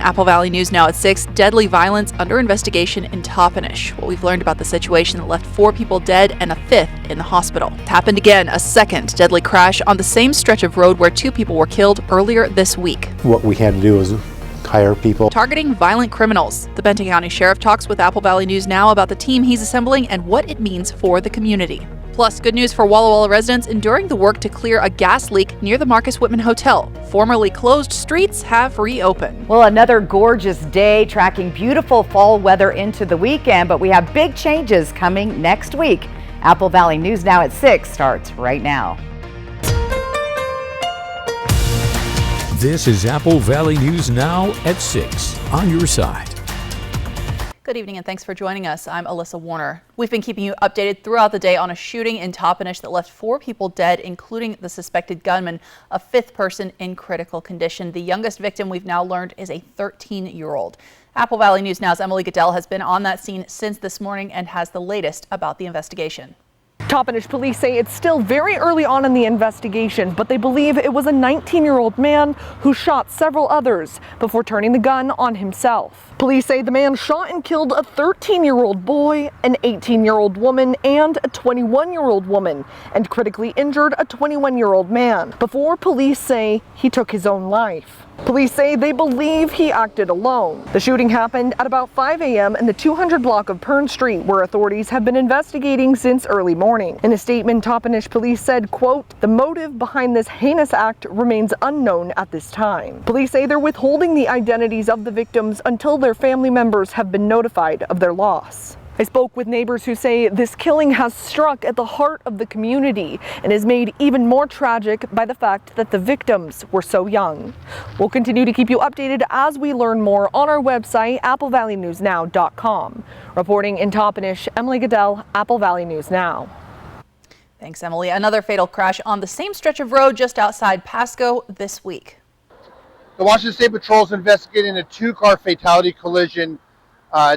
Apple Valley News now at 6. Deadly violence under investigation in Toppenish. What we've learned about the situation that left 4 people dead and a 5th in the hospital. It happened again, a second deadly crash on the same stretch of road where 2 people were killed earlier this week. What we had to do was hire people. Targeting violent criminals. The Benton County Sheriff talks with Apple Valley News now about the team he's assembling and what it means for the community. Plus, good news for Walla Walla residents enduring the work to clear a gas leak near the Marcus Whitman Hotel. Formerly closed streets have reopened. Well, another gorgeous day, tracking beautiful fall weather into the weekend, but we have big changes coming next week. Apple Valley News Now at 6 starts right now. This is Apple Valley News Now at 6 on your side. Good evening and thanks for joining us. I'm Alyssa Warner. We've been keeping you updated throughout the day on a shooting in Toppenish that left 4 people dead, including the suspected gunman, a 5th person in critical condition. The youngest victim we've now learned is a 13-year-old. Apple Valley News Now's Emily Goodell has been on that scene since this morning and has the latest about the investigation. Toppenish police say it's still very early on in the investigation, but they believe it was a 19-year-old man who shot several others before turning the gun on himself. Police say the man shot and killed a 13-year-old boy, an 18-year-old woman, and a 21-year-old woman, and critically injured a 21-year-old man, before police say he took his own life. Police say they believe he acted alone. The shooting happened at about 5 a.m. in the 200 block of Pern Street, where authorities have been investigating since early morning. In a statement, Toppenish police said, quote, "The motive behind this heinous act remains unknown at this time." Police say they're withholding the identities of the victims until their family members have been notified of their loss. I spoke with neighbors who say this killing has struck at the heart of the community and is made even more tragic by the fact that the victims were so young. We'll continue to keep you updated as we learn more on our website, applevalleynewsnow.com. Reporting in Toppenish, Emily Goodell, Apple Valley News Now. Thanks, Emily. Another fatal crash on the same stretch of road just outside Pasco this week. The Washington State Patrol is investigating a 2-car fatality collision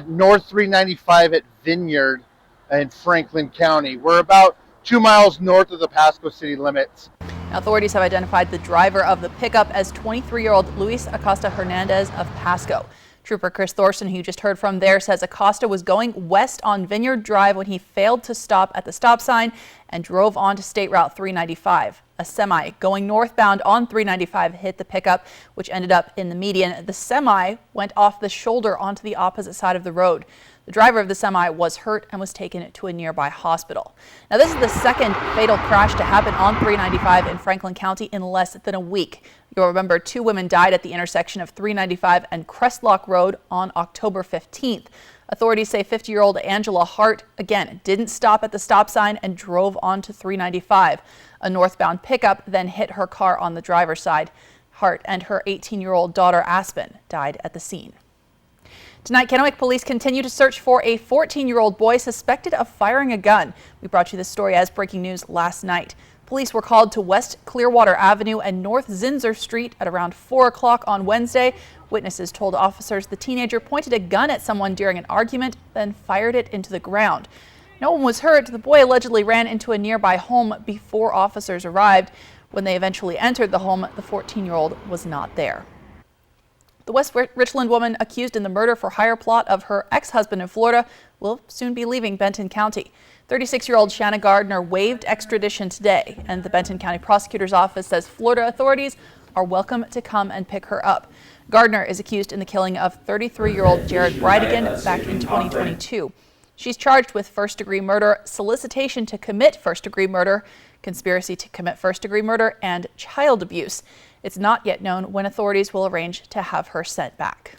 north 395 at Vineyard in Franklin County. We're about 2 miles north of the Pasco city limits. Authorities have identified the driver of the pickup as 23-year-old Luis Acosta Hernandez of Pasco. Trooper Chris Thorson, who you just heard from there, says Acosta was going west on Vineyard Drive when he failed to stop at the stop sign and drove onto State Route 395. A semi going northbound on 395 hit the pickup, which ended up in the median. The semi went off the shoulder onto the opposite side of the road. The driver of the semi was hurt and was taken to a nearby hospital. Now, this is the second fatal crash to happen on 395 in Franklin County in less than a week. You'll remember 2 women died at the intersection of 395 and Crestlock Road on October 15th. Authorities say 50-year-old Angela Hart, again, didn't stop at the stop sign and drove onto 395. A northbound pickup then hit her car on the driver's side. Hart and her 18-year-old daughter Aspen died at the scene. Tonight, Kennewick police continue to search for a 14-year-old boy suspected of firing a gun. We brought you this story as breaking news last night. Police were called to West Clearwater Avenue and North Zinser Street at around 4 o'clock on Wednesday. Witnesses told officers the teenager pointed a gun at someone during an argument, then fired it into the ground. No one was hurt. The boy allegedly ran into a nearby home before officers arrived. When they eventually entered the home, the 14-year-old was not there. The West Richland woman accused in the murder for hire plot of her ex-husband in Florida will soon be leaving Benton County. 36-year-old Shanna Gardner waived extradition today, and the Benton County Prosecutor's Office says Florida authorities are welcome to come and pick her up. Gardner is accused in the killing of 33-year-old Jared Bridegan back in 2022. She's charged with first-degree murder, solicitation to commit first-degree murder, conspiracy to commit first-degree murder, and child abuse. It's not yet known when authorities will arrange to have her sent back.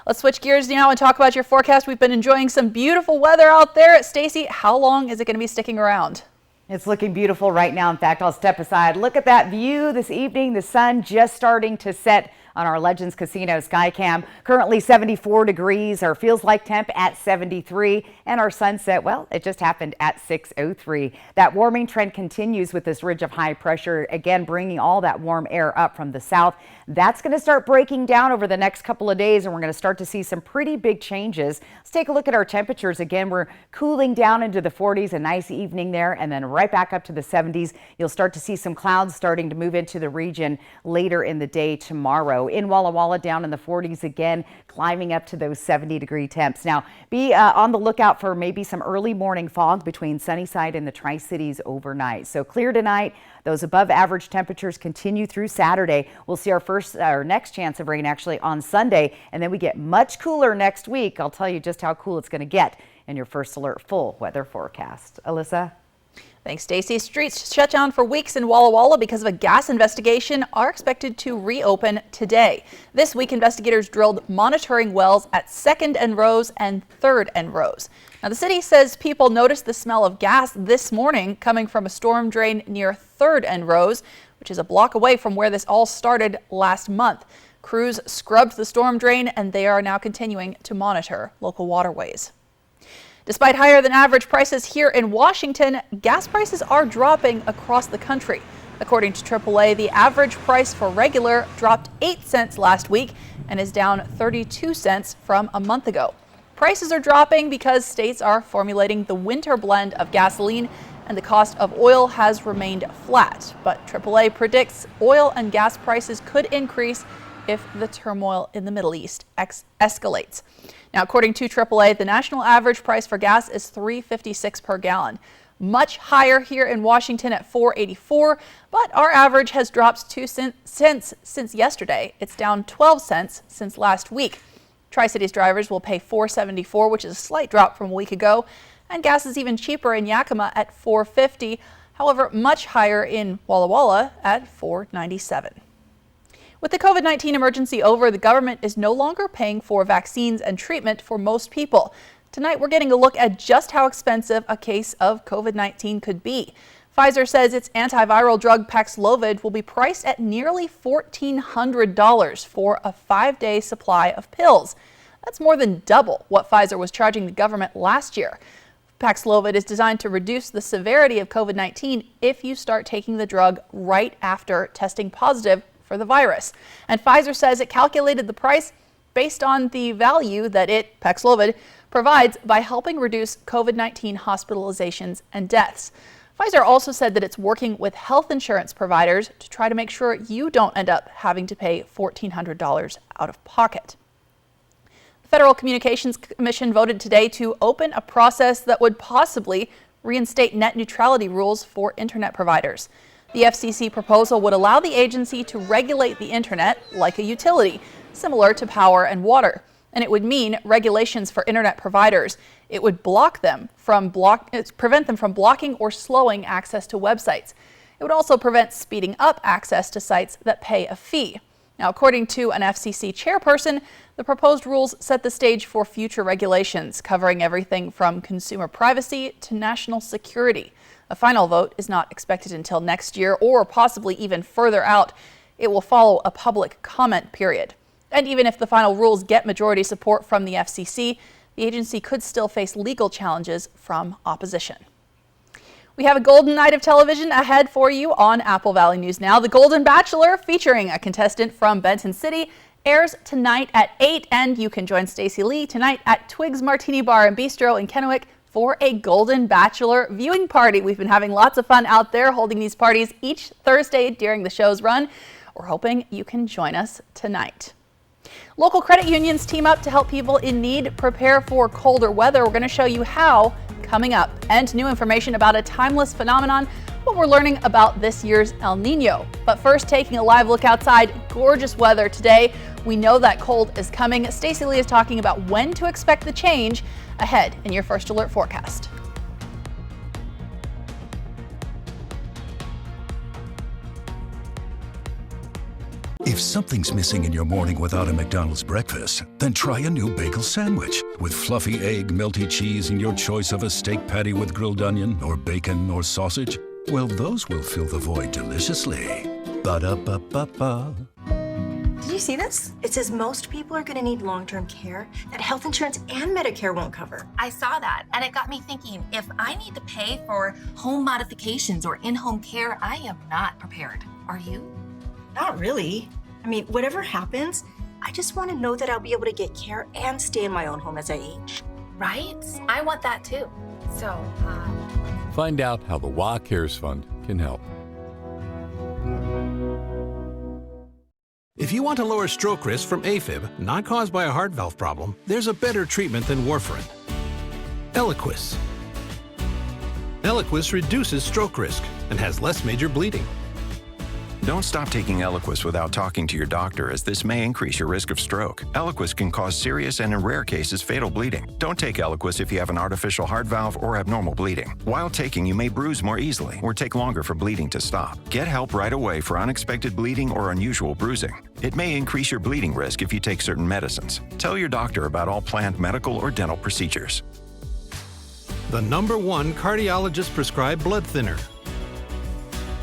Let's switch gears now and talk about your forecast. We've been enjoying some beautiful weather out there. Stacy, how long is it going to be sticking around? It's looking beautiful right now. In fact, I'll step aside. Look at that view this evening. The sun just starting to set on our Legends Casino Skycam. Currently 74 degrees. Our feels like temp at 73. And our sunset, well, it just happened at 6:03. That warming trend continues with this ridge of high pressure, again, bringing all that warm air up from the south. That's going to start breaking down over the next couple of days, and we're going to start to see some pretty big changes. Let's take a look at our temperatures. Again, we're cooling down into the 40s, a nice evening there, and then right back up to the 70s. You'll start to see some clouds starting to move into the region later in the day tomorrow. though. In Walla Walla, down in the 40s again, climbing up to those 70-degree temps. Now, be on the lookout for maybe some early morning fog between Sunnyside and the Tri-Cities overnight. So clear tonight. Those above average temperatures continue through Saturday. We'll see our next chance of rain actually on Sunday, and then we get much cooler next week. I'll tell you just how cool it's going to get in your First Alert full weather forecast. Alyssa? Thanks, Stacey. Streets shut down for weeks in Walla Walla because of a gas investigation are expected to reopen today. This week, investigators drilled monitoring wells at 2nd and Rose and 3rd and Rose. Now, the city says people noticed the smell of gas this morning coming from a storm drain near 3rd and Rose, which is a block away from where this all started last month. Crews scrubbed the storm drain, and they are now continuing to monitor local waterways. Despite higher than average prices here in Washington, gas prices are dropping across the country. According to AAA, the average price for regular dropped 8 cents last week and is down 32 cents from a month ago. Prices are dropping because states are formulating the winter blend of gasoline, and the cost of oil has remained flat. But AAA predicts oil and gas prices could increase if the turmoil in the Middle East escalates. Now, according to AAA, the national average price for gas is $3.56 per gallon. Much higher here in Washington at $4.84, but our average has dropped 2 cents since yesterday. It's down 12 cents since last week. Tri-Cities drivers will pay $4.74, which is a slight drop from a week ago, and gas is even cheaper in Yakima at $4.50. However, much higher in Walla Walla at $4.97. With the COVID-19 emergency over, the government is no longer paying for vaccines and treatment for most people. Tonight, we're getting a look at just how expensive a case of COVID-19 could be. Pfizer says its antiviral drug Paxlovid will be priced at nearly $1,400 for a 5-day supply of pills. That's more than double what Pfizer was charging the government last year. Paxlovid is designed to reduce the severity of COVID-19 if you start taking the drug right after testing positive for the virus. And Pfizer says it calculated the price based on the value that Paxlovid, provides by helping reduce COVID-19 hospitalizations and deaths. Pfizer also said that it's working with health insurance providers to try to make sure you don't end up having to pay $1,400 out of pocket. The Federal Communications Commission voted today to open a process that would possibly reinstate net neutrality rules for internet providers. The FCC proposal would allow the agency to regulate the internet like a utility, similar to power and water. And it would mean regulations for internet providers. It would prevent them from blocking or slowing access to websites. It would also prevent speeding up access to sites that pay a fee. Now, according to an FCC chairperson, the proposed rules set the stage for future regulations, covering everything from consumer privacy to national security. A final vote is not expected until next year or possibly even further out. It will follow a public comment period. And even if the final rules get majority support from the FCC, the agency could still face legal challenges from opposition. We have a golden night of television ahead for you on Apple Valley News Now. The Golden Bachelor, featuring a contestant from Benton City, airs tonight at 8, and you can join Stacey Lee tonight at Twiggs Martini Bar and Bistro in Kennewick for a Golden Bachelor viewing party. We've been having lots of fun out there holding these parties each Thursday during the show's run. We're hoping you can join us tonight. Local credit unions team up to help people in need prepare for colder weather. We're going to show you how coming up, and new information about a timeless phenomenon, what we're learning about this year's El Nino. But first, taking a live look outside, gorgeous weather today. We know that cold is coming. Stacey Lee is talking about when to expect the change ahead in your First Alert forecast. If something's missing in your morning without a McDonald's breakfast, then try a new bagel sandwich with fluffy egg, melty cheese, and your choice of a steak patty with grilled onion or bacon or sausage. Well, those will fill the void deliciously. Ba-da-ba-ba-ba. Did you see this? It says most people are going to need long-term care that health insurance and Medicare won't cover. I saw that, and it got me thinking, if I need to pay for home modifications or in-home care, I am not prepared. Are you? Not really. I mean, whatever happens, I just want to know that I'll be able to get care and stay in my own home as I age. Right? I want that too. So, Find out how the WA Cares Fund can help. If you want to lower stroke risk from AFib, not caused by a heart valve problem, there's a better treatment than warfarin. Eliquis. Eliquis reduces stroke risk and has less major bleeding. Don't stop taking Eliquis without talking to your doctor, as this may increase your risk of stroke. Eliquis can cause serious and, in rare cases, fatal bleeding. Don't take Eliquis if you have an artificial heart valve or abnormal bleeding. While taking, you may bruise more easily or take longer for bleeding to stop. Get help right away for unexpected bleeding or unusual bruising. It may increase your bleeding risk if you take certain medicines. Tell your doctor about all planned medical or dental procedures. The #1 cardiologist prescribed blood thinner.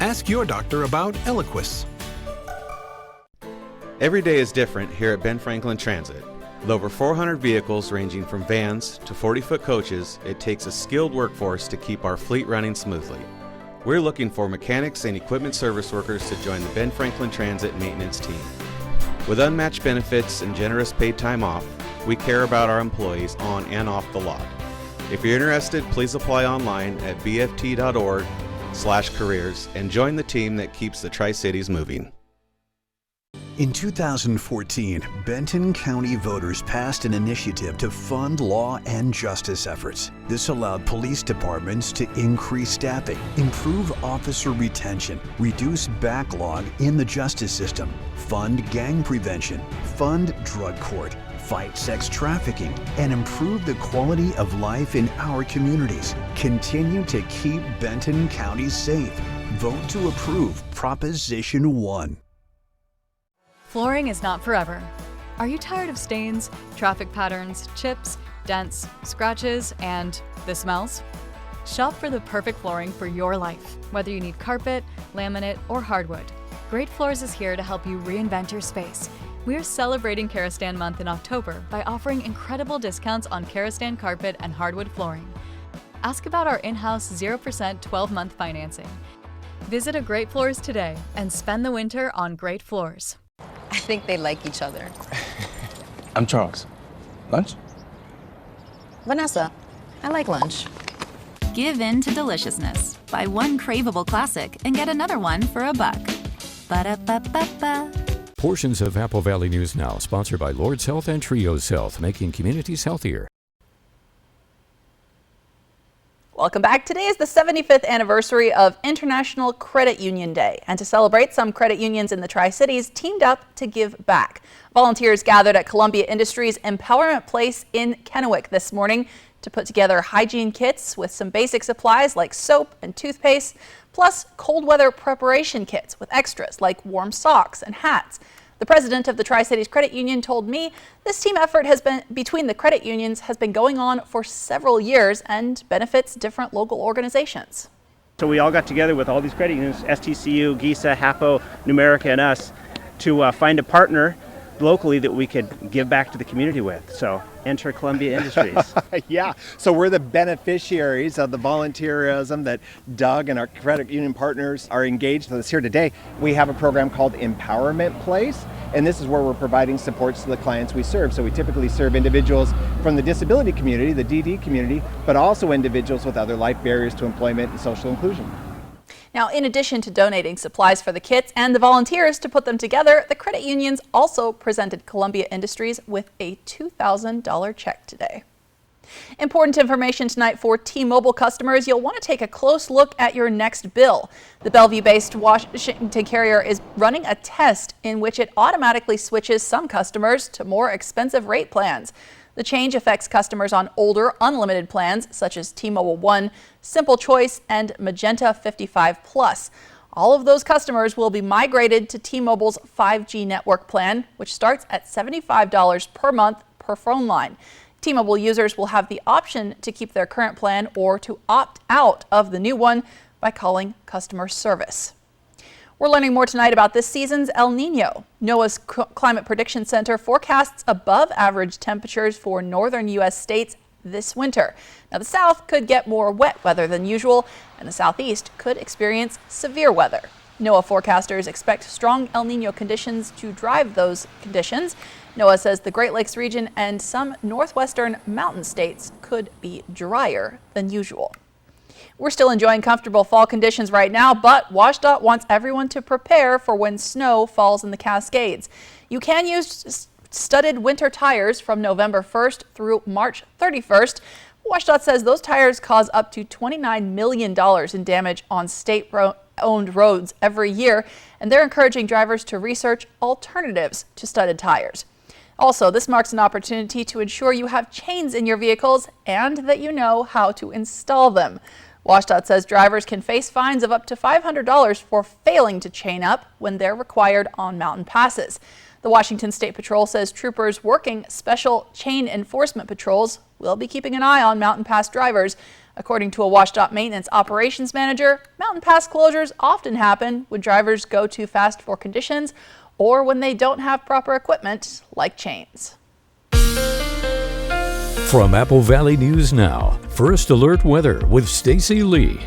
Ask your doctor about Eliquis. Every day is different here at Ben Franklin Transit. With over 400 vehicles ranging from vans to 40-foot coaches, it takes a skilled workforce to keep our fleet running smoothly. We're looking for mechanics and equipment service workers to join the Ben Franklin Transit maintenance team. With unmatched benefits and generous paid time off, we care about our employees on and off the lot. If you're interested, please apply online at bft.org/careers and join the team that keeps the Tri-Cities moving. In 2014, Benton County voters passed an initiative to fund law and justice efforts. This allowed police departments to increase staffing, improve officer retention, reduce backlog in the justice system, fund gang prevention, fund drug court, fight sex trafficking, and improve the quality of life in our communities. Continue to keep Benton County safe. Vote to approve Proposition 1. Flooring is not forever. Are you tired of stains, traffic patterns, chips, dents, scratches, and the smells? Shop for the perfect flooring for your life, whether you need carpet, laminate, or hardwood. Great Floors is here to help you reinvent your space. We are celebrating Karastan Month in October by offering incredible discounts on Karastan carpet and hardwood flooring. Ask about our in-house 0% 12-month financing. Visit a Great Floors today and spend the winter on Great Floors. I think they like each other. I'm Charles. Lunch? Vanessa, I like lunch. Give in to deliciousness. Buy one craveable classic and get another one for $1. Ba-da-ba-ba-ba. Portions of Apple Valley News Now, sponsored by Lord's Health and Trios Health, making communities healthier. Welcome back. Today is the 75th anniversary of International Credit Union Day. And to celebrate, some credit unions in the Tri-Cities teamed up to give back. Volunteers gathered at Columbia Industries Empowerment Place in Kennewick this morning to put together hygiene kits with some basic supplies like soap and toothpaste, plus cold weather preparation kits with extras like warm socks and hats. The president of the Tri-Cities Credit Union told me this team effort between the credit unions has been going on for several years and benefits different local organizations. So we all got together with all these credit unions, STCU, GISA, HAPO, Numerica, and us, to find a partner locally that we could give back to the community with. So enter Columbia Industries. Yeah, so we're the beneficiaries of the volunteerism that Doug and our credit union partners are engaged with us here today. We have a program called Empowerment Place, and this is where we're providing supports to the clients we serve. So we typically serve individuals from the disability community, the DD community, but also individuals with other life barriers to employment and social inclusion. Now, in addition to donating supplies for the kits and the volunteers to put them together, the credit unions also presented Columbia Industries with a $2,000 check today. Important information tonight for T-Mobile customers. You'll want to take a close look at your next bill. The Bellevue-based Washington carrier is running a test in which it automatically switches some customers to more expensive rate plans. The change affects customers on older unlimited plans such as T-Mobile One, Simple Choice, and Magenta 55 Plus. All of those customers will be migrated to T-Mobile's 5G network plan, which starts at $75 per month per phone line. T-Mobile users will have the option to keep their current plan or to opt out of the new one by calling customer service. We're learning more tonight about this season's El Nino. NOAA's Climate Prediction Center forecasts above average temperatures for northern U.S. states this winter. Now, the south could get more wet weather than usual, and the southeast could experience severe weather. NOAA forecasters expect strong El Nino conditions to drive those conditions. NOAA says the Great Lakes region and some northwestern mountain states could be drier than usual. We're still enjoying comfortable fall conditions right now, but WashDOT wants everyone to prepare for when snow falls in the Cascades. You can use studded winter tires from November 1st through March 31st. WashDOT says those tires cause up to $29 million in damage on state-owned roads every year, and they're encouraging drivers to research alternatives to studded tires. Also, this marks an opportunity to ensure you have chains in your vehicles and that you know how to install them. WashDOT says drivers can face fines of up to $500 for failing to chain up when they're required on mountain passes. The Washington State Patrol says troopers working special chain enforcement patrols will be keeping an eye on mountain pass drivers. According to a WashDOT maintenance operations manager, mountain pass closures often happen when drivers go too fast for conditions or when they don't have proper equipment like chains. From Apple Valley News Now, First Alert Weather with Stacy Lee.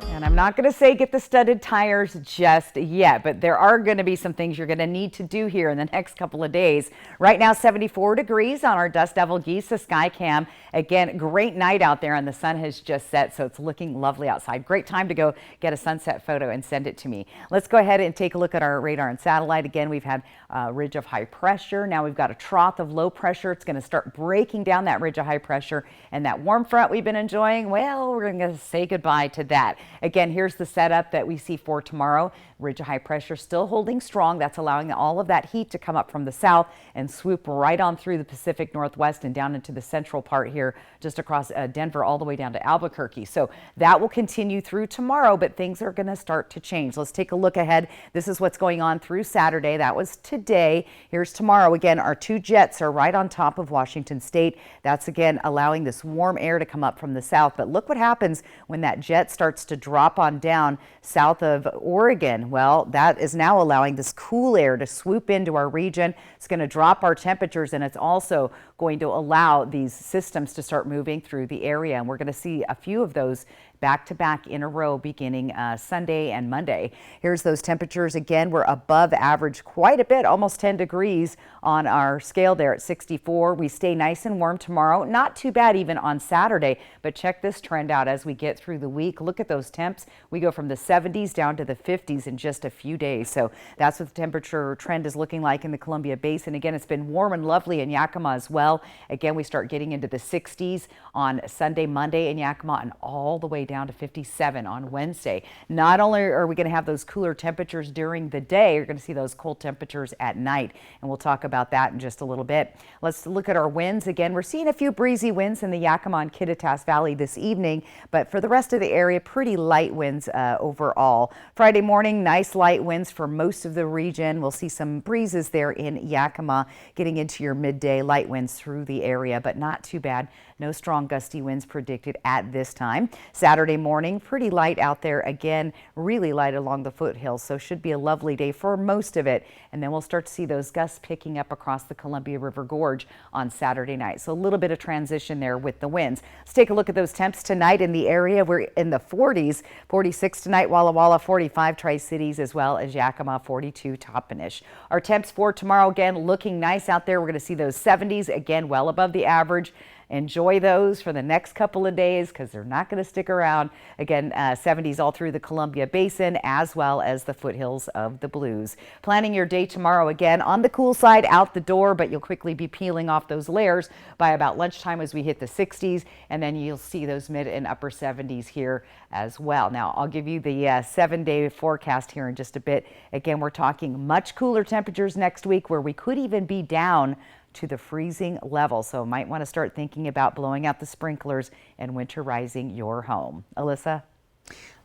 And I'm not going to say get the studded tires just yet, but there are going to be some things you're going to need to do here in the next couple of days. Right now, 74 degrees on our Dust Devil Giza Skycam. Again, great night out there and the sun has just set, so it's looking lovely outside. Great time to go get a sunset photo and send it to me. Let's go ahead and take a look at our radar and satellite. Again, we've had a ridge of high pressure. Now we've got a trough of low pressure. It's going to start breaking down that ridge of high pressure, and that warm front we've been enjoying, well, we're going to say goodbye to that. Again, here's the setup that we see for tomorrow. Ridge of high pressure still holding strong. That's allowing all of that heat to come up from the south and swoop right on through the Pacific Northwest and down into the central part here, just across Denver all the way down to Albuquerque. So that will continue through tomorrow, but things are going to start to change. Let's take a look ahead. This is what's going on through Saturday. That was today. Here's tomorrow. Again, our two jets are right on top of Washington State. That's again allowing this warm air to come up from the south. But look what happens when that jet starts to drop on down south of Oregon. Well, that is now allowing this cool air to swoop into our region. It's going to drop our temperatures, and it's also going to allow these systems to start moving through the area. And we're going to see a few of those back to back in a row beginning Sunday and Monday. Here's those temperatures again. We're above average quite a bit, almost 10 degrees on our scale there at 64. We stay nice and warm tomorrow. Not too bad even on Saturday, but check this trend out as we get through the week. Look at those temps. We go from the 70s down to the 50s in just a few days. So that's what the temperature trend is looking like in the Columbia Basin. Again, it's been warm and lovely in Yakima as well. Again, we start getting into the 60s on Sunday, Monday in Yakima, and all the way down to 57 on Wednesday. Not only are we going to have those cooler temperatures during the day, you're going to see those cold temperatures at night, and we'll talk about that in just a little bit. Let's look at our winds again. We're seeing a few breezy winds in the Yakima and Kittitas Valley this evening, but for the rest of the area, pretty light winds overall. Friday morning, nice light winds for most of the region. We'll see some breezes there in Yakima getting into your midday, light winds through the area, but not too bad. No strong gusty winds predicted at this time. Saturday morning, pretty light out there again, really light along the foothills, so should be a lovely day for most of it. And then we'll start to see those gusts picking up across the Columbia River Gorge on Saturday night. So a little bit of transition there with the winds. Let's take a look at those temps tonight in the area. We're in the 40s, 46 tonight, Walla Walla, 45 Tri-Cities, as well as Yakima, 42 Toppenish. Our temps for tomorrow, again, looking nice out there. We're going to see those 70s, again, well above the average. Enjoy those for the next couple of days because they're not going to stick around. Again, 70s all through the Columbia Basin as well as the foothills of the Blues. Planning your day tomorrow again on the cool side out the door, but you'll quickly be peeling off those layers by about lunchtime as we hit the 60s, and then you'll see those mid and upper 70s here as well. Now, I'll give you the 7-day forecast here in just a bit. Again, we're talking much cooler temperatures next week where we could even be down to the freezing level. So might want to start thinking about blowing out the sprinklers and winterizing your home. Alyssa?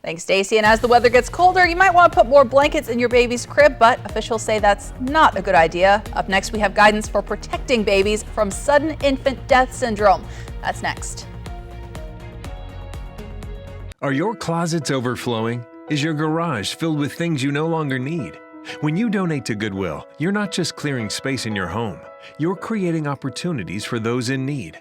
Thanks, Stacy. And as the weather gets colder, you might want to put more blankets in your baby's crib, but officials say that's not a good idea. Up next, we have guidance for protecting babies from sudden infant death syndrome. That's next. Are your closets overflowing? Is your garage filled with things you no longer need? When you donate to Goodwill, you're not just clearing space in your home, you're creating opportunities for those in need.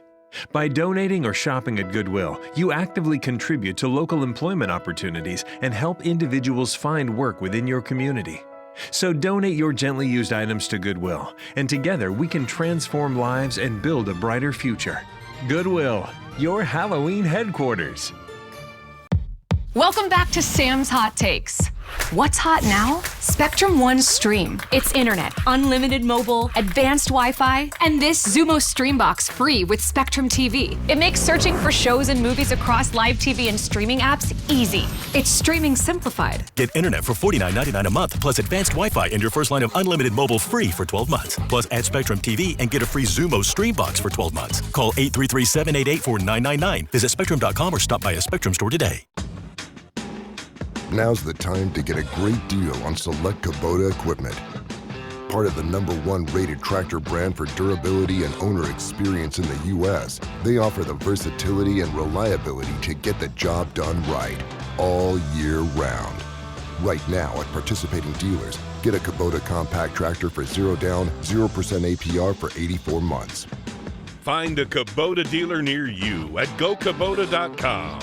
By donating or shopping at Goodwill, you actively contribute to local employment opportunities and help individuals find work within your community. So donate your gently used items to Goodwill, and together we can transform lives and build a brighter future. Goodwill, your Halloween headquarters. Welcome back to Sam's Hot Takes. What's hot now? Spectrum One Stream. It's internet, unlimited mobile, advanced Wi-Fi, and this Xumo Streambox free with Spectrum TV. It makes searching for shows and movies across live TV and streaming apps easy. It's streaming simplified. Get internet for $49.99 a month, plus advanced Wi-Fi and your first line of unlimited mobile free for 12 months. Plus add Spectrum TV and get a free Xumo Streambox for 12 months. Call 833-788-4999. Visit Spectrum.com or stop by a Spectrum store today. Now's the time to get a great deal on select Kubota equipment. Part of the #1 rated tractor brand for durability and owner experience in the U.S., they offer the versatility and reliability to get the job done right, all year round. Right now at participating dealers, get a Kubota compact tractor for 0 down, 0% APR for 84 months. Find a Kubota dealer near you at GoKubota.com.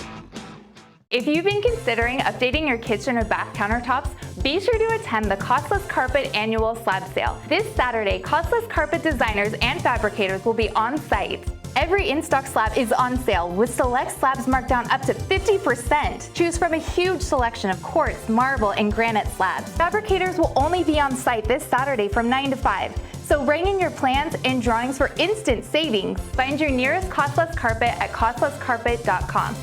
If you've been considering updating your kitchen or bath countertops, be sure to attend the Costless Carpet Annual Slab Sale. This Saturday, Costless Carpet designers and fabricators will be on site. Every in-stock slab is on sale, with select slabs marked down up to 50%. Choose from a huge selection of quartz, marble, and granite slabs. Fabricators will only be on site this Saturday from 9 to 5. So write in your plans and drawings for instant savings. Find your nearest Costless Carpet at costlesscarpet.com.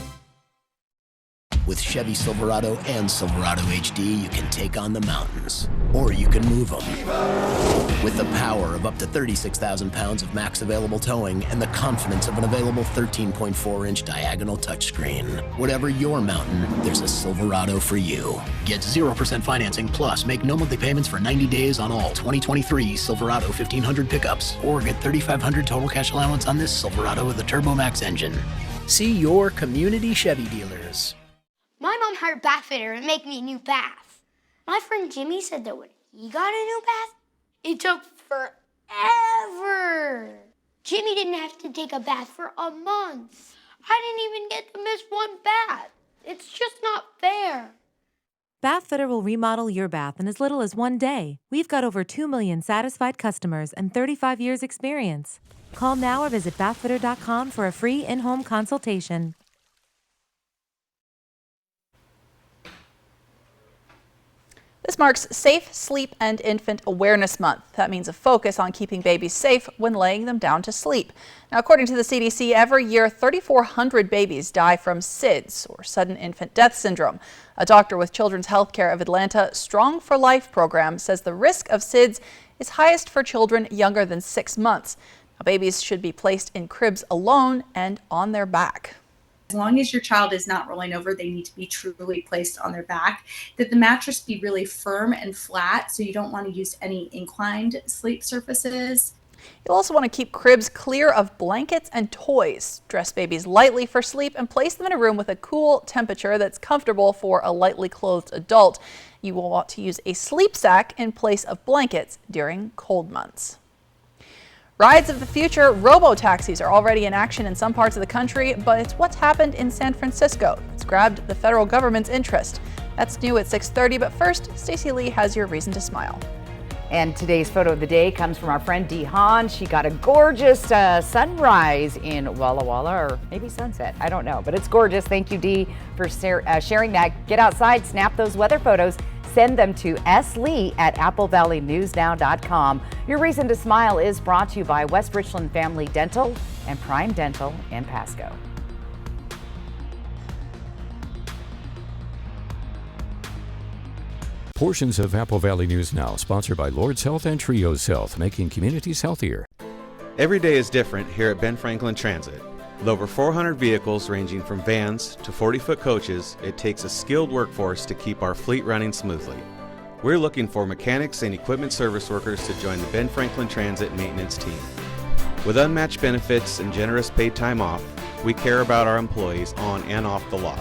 With Chevy Silverado and Silverado HD, you can take on the mountains, or you can move them. With the power of up to 36,000 pounds of max available towing and the confidence of an available 13.4-inch diagonal touchscreen. Whatever your mountain, there's a Silverado for you. Get 0% financing plus make no monthly payments for 90 days on all 2023 Silverado 1500 pickups, or get $3,500 total cash allowance on this Silverado with a TurboMax engine. See your community Chevy dealers. My mom hired a bath fitter to make me a new bath. My friend Jimmy said that when he got a new bath, it took forever. Jimmy didn't have to take a bath for a month. I didn't even get to miss one bath. It's just not fair. Bathfitter will remodel your bath in as little as 1 day. We've got over 2 million satisfied customers and 35 years experience. Call now or visit bathfitter.com for a free in-home consultation. This marks Safe Sleep and Infant Awareness Month. That means a focus on keeping babies safe when laying them down to sleep. Now, according to the CDC, every year 3,400 babies die from SIDS, or sudden infant death syndrome. A doctor with Children's Healthcare of Atlanta Strong for Life program says the risk of SIDS is highest for children younger than 6 months. Now, babies should be placed in cribs alone and on their back. As long as your child is not rolling over, they need to be truly placed on their back, that the mattress be really firm and flat, so you don't want to use any inclined sleep surfaces. You'll also want to keep cribs clear of blankets and toys. Dress babies lightly for sleep and place them in a room with a cool temperature that's comfortable for a lightly clothed adult. You will want to use a sleep sack in place of blankets during cold months. Rides of the future, robo-taxis, are already in action in some parts of the country, but it's what's happened in San Francisco. It's grabbed the federal government's interest. That's new at 6:30, but first, Stacey Lee has your reason to smile. And today's photo of the day comes from our friend Dee Hahn. She got a gorgeous sunrise in Walla Walla, or maybe sunset, I don't know, but it's gorgeous. Thank you, Dee, for sharing that. Get outside, snap those weather photos. Send them to slee@applevalleyNewsNow.com. Your reason to smile is brought to you by West Richland Family Dental and Prime Dental in Pasco. Portions of Apple Valley News Now, sponsored by Lord's Health and Trios Health, making communities healthier. Every day is different here at Ben Franklin Transit. With over 400 vehicles ranging from vans to 40-foot coaches, it takes a skilled workforce to keep our fleet running smoothly. We're looking for mechanics and equipment service workers to join the Ben Franklin Transit maintenance team. With unmatched benefits and generous paid time off, we care about our employees on and off the lot.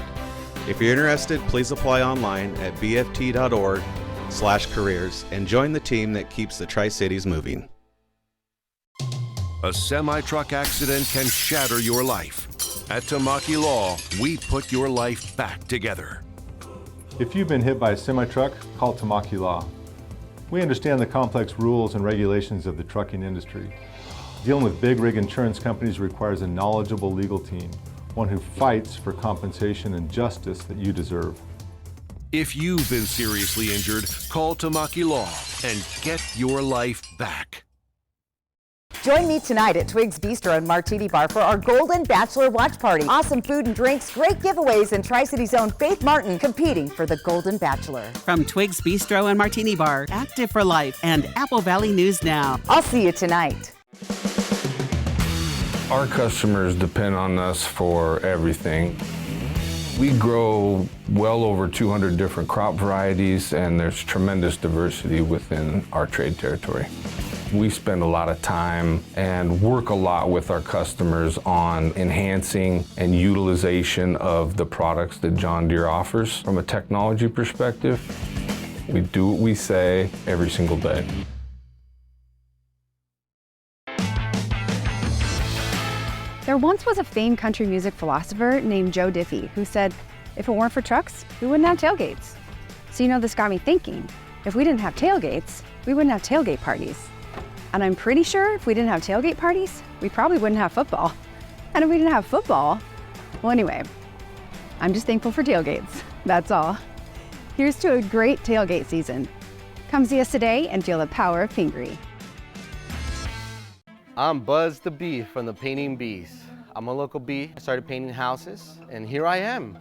If you're interested, please apply online at bft.org/careers and join the team that keeps the Tri-Cities moving. A semi-truck accident can shatter your life. At Tamaki Law, we put your life back together. If you've been hit by a semi-truck, call Tamaki Law. We understand the complex rules and regulations of the trucking industry. Dealing with big rig insurance companies requires a knowledgeable legal team. one who fights for compensation and justice that you deserve. If you've been seriously injured, call Tamaki Law and get your life back. Join me tonight at Twig's Bistro and Martini Bar for our Golden Bachelor Watch Party. Awesome food and drinks, great giveaways, and Tri-City's own Faith Martin competing for the Golden Bachelor. From Twig's Bistro and Martini Bar, Active for Life, and Apple Valley News Now. I'll see you tonight. Our customers depend on us for everything. We grow well over 200 different crop varieties, and there's tremendous diversity within our trade territory. We spend a lot of time and work a lot with our customers on enhancing and utilization of the products that John Deere offers. From a technology perspective, we do what we say every single day. There once was a famed country music philosopher named Joe Diffie who said, if it weren't for trucks, we wouldn't have tailgates. So this got me thinking, if we didn't have tailgates, we wouldn't have tailgate parties. And I'm pretty sure if we didn't have tailgate parties, we probably wouldn't have football. And if we didn't have football, well anyway, I'm just thankful for tailgates, that's all. Here's to a great tailgate season. Come see us today and feel the power of Pingree. I'm Buzz the Bee from the Painting Bees. I'm a local bee. I started painting houses, and here I am.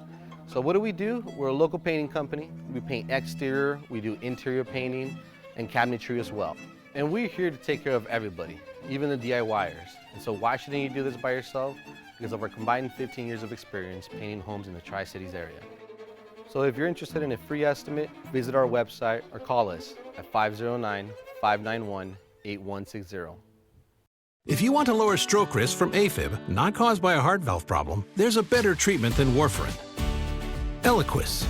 So what do? We're a local painting company. We paint exterior, we do interior painting, and cabinetry as well. And we're here to take care of everybody, even the DIYers. And so why shouldn't you do this by yourself? Because of our combined 15 years of experience painting homes in the Tri-Cities area. So if you're interested in a free estimate, visit our website or call us at 509-591-8160. If you want to lower stroke risk from AFib, not caused by a heart valve problem, there's a better treatment than warfarin. Eliquis.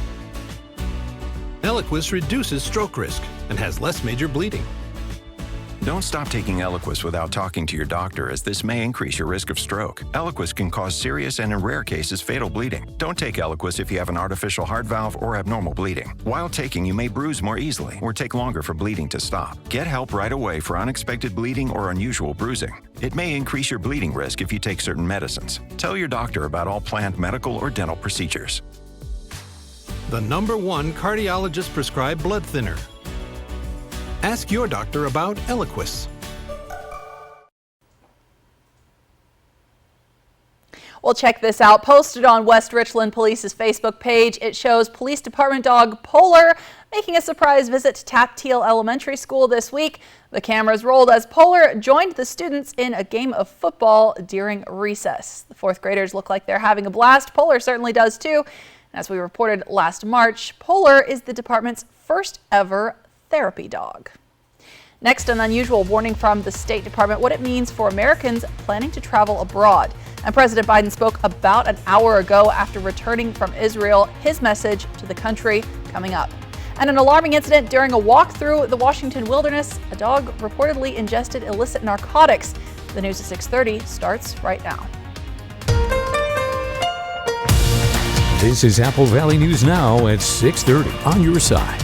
Eliquis reduces stroke risk and has less major bleeding. Don't stop taking Eliquis without talking to your doctor, as this may increase your risk of stroke. Eliquis can cause serious and, in rare cases, fatal bleeding. Don't take Eliquis if you have an artificial heart valve or abnormal bleeding. While taking, you may bruise more easily or take longer for bleeding to stop. Get help right away for unexpected bleeding or unusual bruising. It may increase your bleeding risk if you take certain medicines. Tell your doctor about all planned medical or dental procedures. The #1 cardiologist prescribed blood thinner. Ask your doctor about Eliquis. Well, check this out. Posted on West Richland Police's Facebook page, it shows Police Department dog Polar making a surprise visit to Tapteel Elementary School this week. The cameras rolled as Polar joined the students in a game of football during recess. The fourth graders look like they're having a blast. Polar certainly does too. As we reported last March, Polar is the department's first ever therapy dog. Next, an unusual warning from the State Department, what it means for Americans planning to travel abroad. And President Biden spoke about an hour ago after returning from Israel. His message to the country coming up. And an alarming incident during a walk through the Washington wilderness. A dog reportedly ingested illicit narcotics. The news at 6:30 starts right now. This is Apple Valley News Now at 6:30 on your side.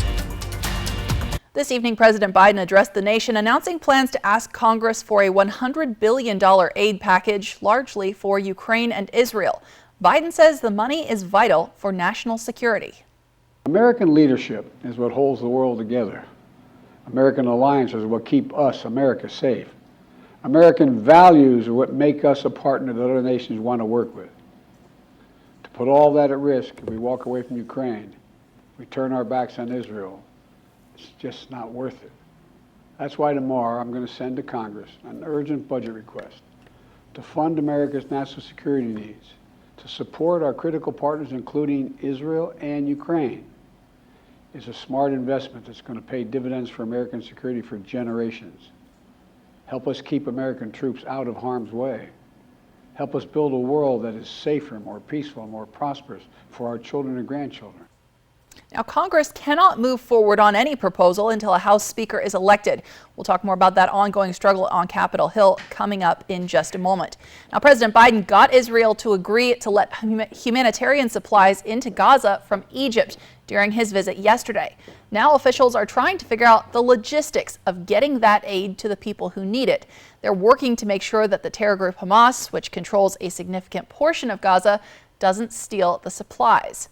This evening, President Biden addressed the nation, announcing plans to ask Congress for a $100 billion aid package, largely for Ukraine and Israel. Biden says the money is vital for national security. American leadership is what holds the world together. American alliances are what keep us, America, safe. American values are what make us a partner that other nations want to work with. To put all that at risk, if we walk away from Ukraine, we turn our backs on Israel, it's just not worth it. That's why tomorrow I'm going to send to Congress an urgent budget request to fund America's national security needs, to support our critical partners, including Israel and Ukraine. It's a smart investment that's going to pay dividends for American security for generations. Help us keep American troops out of harm's way. Help us build a world that is safer, more peaceful, more prosperous for our children and grandchildren. Now, Congress cannot move forward on any proposal until a House Speaker is elected. We'll talk more about that ongoing struggle on Capitol Hill coming up in just a moment. Now, President Biden got Israel to agree to let humanitarian supplies into Gaza from Egypt during his visit yesterday. Now, officials are trying to figure out the logistics of getting that aid to the people who need it. They're working to make sure that the terror group Hamas, which controls a significant portion of Gaza, doesn't steal the supplies.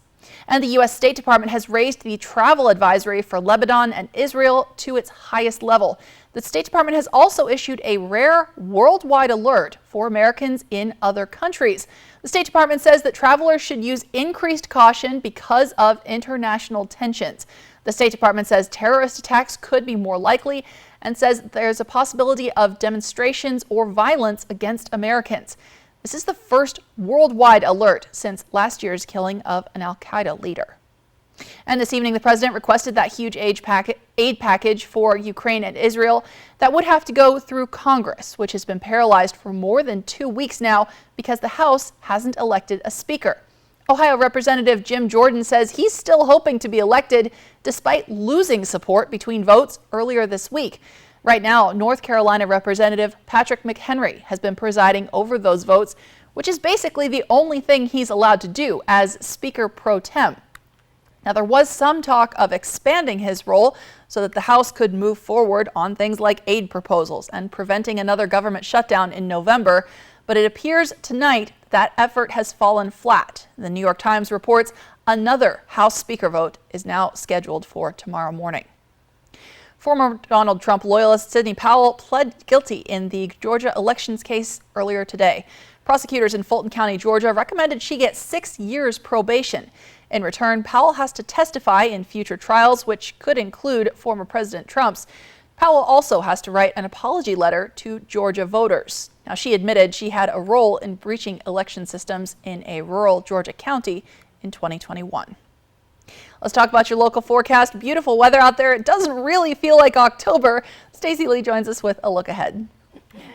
And the U.S. State Department has raised the travel advisory for Lebanon and Israel to its highest level. The State Department has also issued a rare worldwide alert for Americans in other countries. The State Department says that travelers should use increased caution because of international tensions. The State Department says terrorist attacks could be more likely and says there's a possibility of demonstrations or violence against Americans. This is the first worldwide alert since last year's killing of an al-Qaeda leader. And this evening, the president requested that huge aid package for Ukraine and Israel that would have to go through Congress, which has been paralyzed for more than 2 weeks now because the House hasn't elected a speaker. Ohio Representative Jim Jordan says he's still hoping to be elected despite losing support between votes earlier this week. Right now, North Carolina Representative Patrick McHenry has been presiding over those votes, which is basically the only thing he's allowed to do as Speaker pro tem. Now, there was some talk of expanding his role so that the House could move forward on things like aid proposals and preventing another government shutdown in November, but it appears tonight that effort has fallen flat. The New York Times reports another House Speaker vote is now scheduled for tomorrow morning. Former Donald Trump loyalist Sidney Powell pled guilty in the Georgia elections case earlier today. Prosecutors in Fulton County, Georgia, recommended she get 6 years probation. In return, Powell has to testify in future trials, which could include former President Trump's. Powell also has to write an apology letter to Georgia voters. Now, she admitted she had a role in breaching election systems in a rural Georgia county in 2021. Let's talk about your local forecast. Beautiful weather out there. It doesn't really feel like October. Stacey Lee joins us with a look ahead.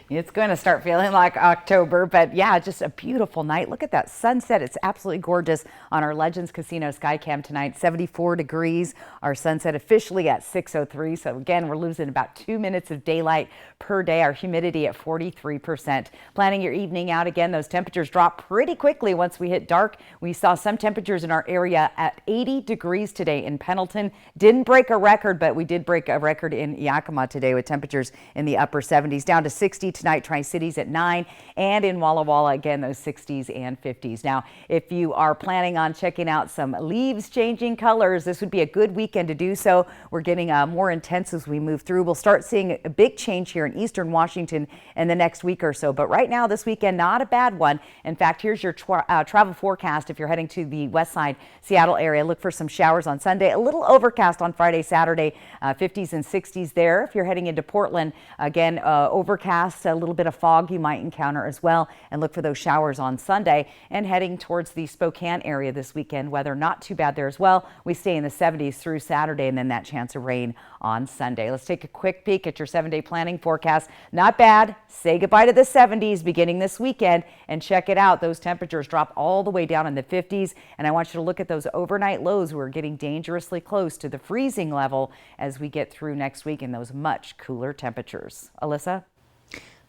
It's going to start feeling like October, but yeah, just a beautiful night. Look at that sunset. It's absolutely gorgeous on our Legends Casino Skycam tonight. 74 degrees. Our sunset officially at 6:03. So again, we're losing about 2 minutes of daylight per day. Our humidity at 43%. Planning your evening out again. Those temperatures drop pretty quickly once we hit dark. We saw some temperatures in our area at 80 degrees today in Pendleton. Didn't break a record, but we did break a record in Yakima today with temperatures in the upper 70s. Down to 60 tonight, Tri-Cities at 9, and in Walla Walla again those 60s and 50s. Now, if you are planning on checking out some leaves changing colors, this would be a good weekend to do so. We're getting more intense as we move through. We'll start seeing a big change here in eastern Washington in the next week or so, but right now this weekend, not a bad one. In fact, here's your travel forecast. If you're heading to the west side Seattle area, look for some showers on Sunday, a little overcast on Friday, Saturday, 50s and 60s there. If you're heading into Portland, again, overcast, a little bit of fog you might encounter as well, and look for those showers on Sunday. And heading towards the Spokane area this weekend, weather not too bad there as well. We stay in the 70s through Saturday, and then that chance of rain on Sunday. Let's take a quick peek at your 7-day planning forecast. Not bad. Say goodbye to the 70s beginning this weekend and check it out. Those temperatures drop all the way down in the 50s, and I want you to look at those overnight lows. We're getting dangerously close to the freezing level as we get through next week in those much cooler temperatures. Alyssa?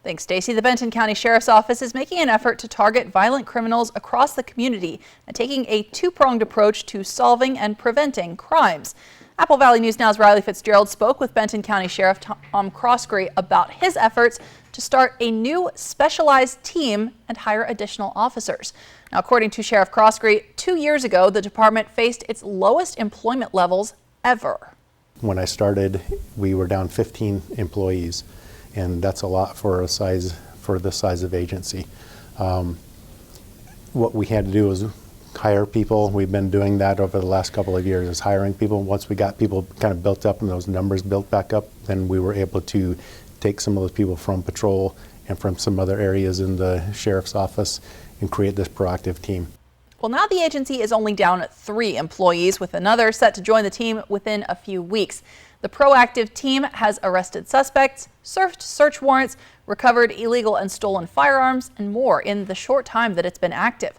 Thanks, Stacey. The Benton County Sheriff's Office is making an effort to target violent criminals across the community and taking a two-pronged approach to solving and preventing crimes. Apple Valley News Now's Riley Fitzgerald spoke with Benton County Sheriff Tom Croskery about his efforts to start a new specialized team and hire additional officers. Now, according to Sheriff Croskery, 2 years ago, the department faced its lowest employment levels ever. When I started, we were down 15 employees, and that's a lot for the size of agency. What we had to do was hire people. We've been doing that over the last couple of years, is hiring people. Once we got people kind of built up and those numbers built back up, then we were able to take some of those people from patrol and from some other areas in the sheriff's office and create this proactive team. Well, now the agency is only down 3 employees, with another set to join the team within a few weeks. The proactive team has arrested suspects, served search warrants, recovered illegal and stolen firearms, and more in the short time that it's been active.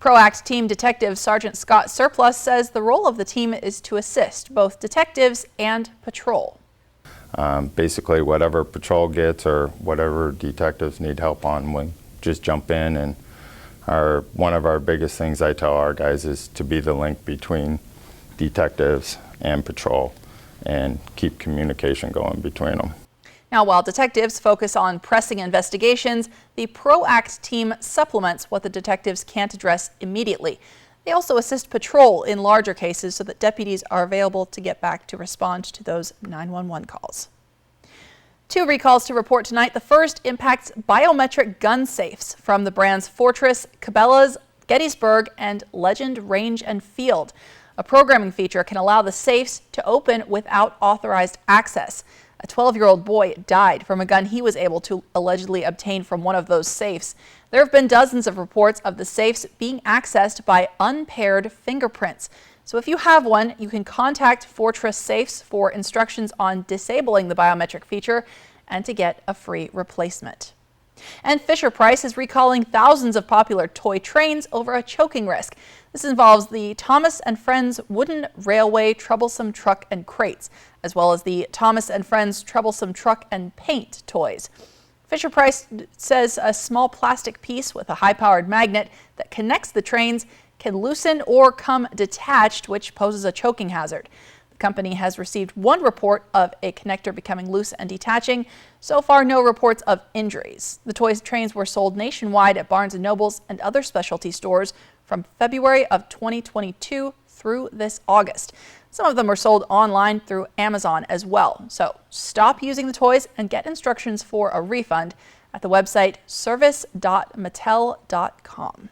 ProAct team detective Sergeant Scott Surplus says the role of the team is to assist both detectives and patrol. Basically, whatever patrol gets or whatever detectives need help on, we just jump in. And one of our biggest things I tell our guys is to be the link between detectives and patrol and keep communication going between them. Now, while detectives focus on pressing investigations, the ProAct team supplements what the detectives can't address immediately. They also assist patrol in larger cases so that deputies are available to get back to respond to those 911 calls. 2 recalls to report tonight. The first impacts biometric gun safes from the brands Fortress, Cabela's, Gettysburg, and Legend Range and Field. A programming feature can allow the safes to open without authorized access. A 12-year-old boy died from a gun he was able to allegedly obtain from one of those safes. There have been dozens of reports of the safes being accessed by unpaired fingerprints. So if you have one, you can contact Fortress Safes for instructions on disabling the biometric feature and to get a free replacement. And Fisher-Price is recalling thousands of popular toy trains over a choking risk. This involves the Thomas & Friends Wooden Railway Troublesome Truck and Crates, as well as the Thomas & Friends Troublesome Truck and Paint toys. Fisher-Price says a small plastic piece with a high-powered magnet that connects the trains can loosen or come detached, which poses a choking hazard. The company has received 1 report of a connector becoming loose and detaching. So far, no reports of injuries. The toy trains were sold nationwide at Barnes & Nobles and other specialty stores from February of 2022 through this August. Some of them were sold online through Amazon as well. So stop using the toys and get instructions for a refund at the website service.mattel.com.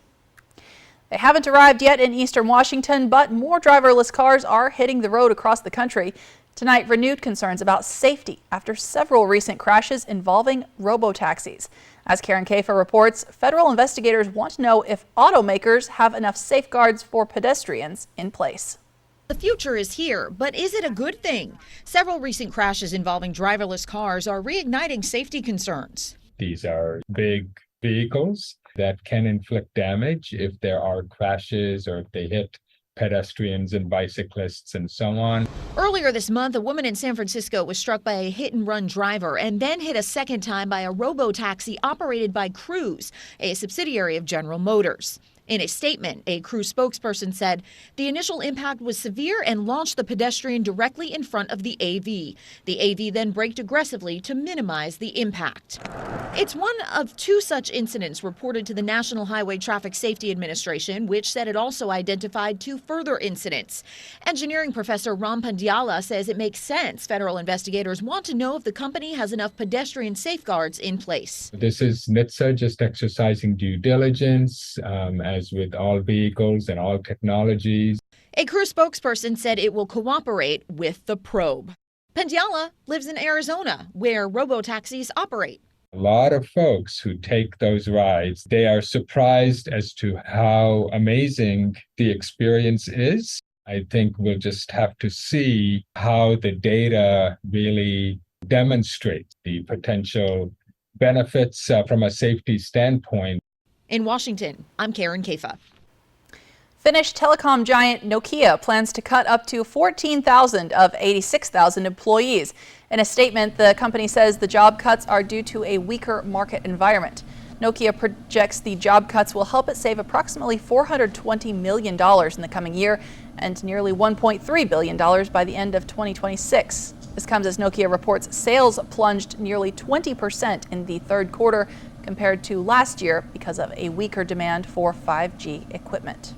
They haven't arrived yet in eastern Washington, but more driverless cars are hitting the road across the country. Tonight, renewed concerns about safety after several recent crashes involving robo-taxis. As Karen Kafer reports, federal investigators want to know if automakers have enough safeguards for pedestrians in place. The future is here, but is it a good thing? Several recent crashes involving driverless cars are reigniting safety concerns. These are big vehicles that can inflict damage if there are crashes or if they hit pedestrians and bicyclists and so on. Earlier this month, a woman in San Francisco was struck by a hit-and-run driver and then hit a second time by a robo-taxi operated by Cruise, a subsidiary of General Motors. In a statement, a Cruise spokesperson said the initial impact was severe and launched the pedestrian directly in front of the AV. The AV then braked aggressively to minimize the impact. It's one of 2 such incidents reported to the National Highway Traffic Safety Administration, which said it also identified 2 further incidents. Engineering professor Ram Pandiala says it makes sense. Federal investigators want to know if the company has enough pedestrian safeguards in place. This is NHTSA just exercising due diligence, as with all vehicles and all technologies. A Cruise spokesperson said it will cooperate with the probe. Pandiala lives in Arizona, where robo-taxis operate. A lot of folks who take those rides, they are surprised as to how amazing the experience is. I think we'll just have to see how the data really demonstrates the potential benefits from a safety standpoint. In Washington, I'm Karen Kafer. Finnish telecom giant Nokia plans to cut up to 14,000 of 86,000 employees. In a statement, the company says the job cuts are due to a weaker market environment. Nokia projects the job cuts will help it save approximately $420 million in the coming year and nearly $1.3 billion by the end of 2026. This comes as Nokia reports sales plunged nearly 20% in the third quarter compared to last year because of a weaker demand for 5G equipment.